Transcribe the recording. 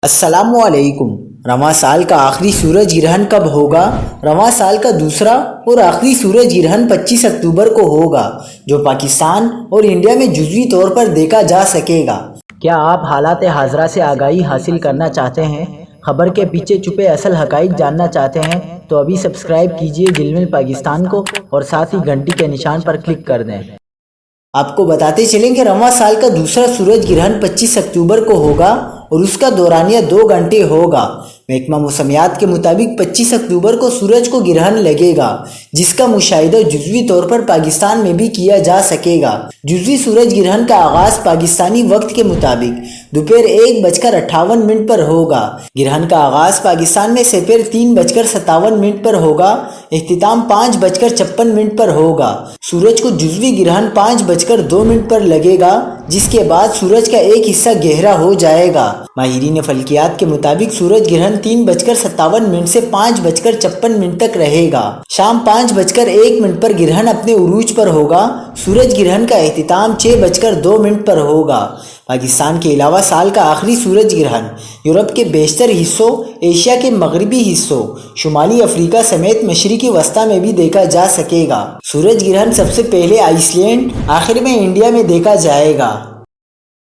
السلام علیکم۔ رواں سال کا آخری سورج گرہن کب ہوگا؟ رواں سال کا دوسرا اور آخری سورج گرہن 25 اکتوبر کو ہوگا، جو پاکستان اور انڈیا میں جزوی طور پر دیکھا جا سکے گا۔ کیا آپ حالات حاضرہ سے آگاہی حاصل کرنا چاہتے ہیں؟ خبر کے پیچھے چھپے اصل حقائق جاننا چاہتے ہیں تو ابھی سبسکرائب کیجئے دل مل پاکستان کو اور ساتھ ہی گھنٹی کے نشان پر کلک کر دیں۔ آپ کو بتاتے چلیں کہ رواں سال کا دوسرا سورج گرہن 25 اکتوبر کو ہوگا اور اس کا دورانیہ 2 گھنٹے ہوگا۔ محکمہ موسمیات کے مطابق 25 اکتوبر کو سورج کو گرہن لگے گا، جس کا مشاہدہ جزوی طور پر پاکستان میں بھی کیا جا سکے گا۔ جزوی سورج گرہن کا آغاز پاکستانی وقت کے مطابق دوپہر 1:58 پر ہوگا۔ گرہن کا آغاز پاکستان میں سپہر 3:57 پر ہوگا، اختتام 5:56 پر ہوگا۔ سورج کو جزوی گرہن 5:02 پر لگے گا، جس کے بعد سورج کا ایک حصہ گہرا ہو جائے گا۔ ماہرین فلکیات کے مطابق سورج گرہن 3:57 سے 5:56 تک رہے گا۔ شام 5:01 پر گرہن اپنے عروج پر ہوگا۔ سورج گرہن کا اختتام 6:02 پر ہوگا۔ پاکستان کے علاوہ سال کا آخری سورج گرہن یورپ کے بیشتر حصوں، ایشیا کے مغربی حصوں، شمالی افریقہ سمیت مشرقی وسطی میں بھی دیکھا جا سکے گا۔ سورج گرہن سب سے پہلے آئس لینڈ، آخر میں انڈیا میں دیکھا جائے گا۔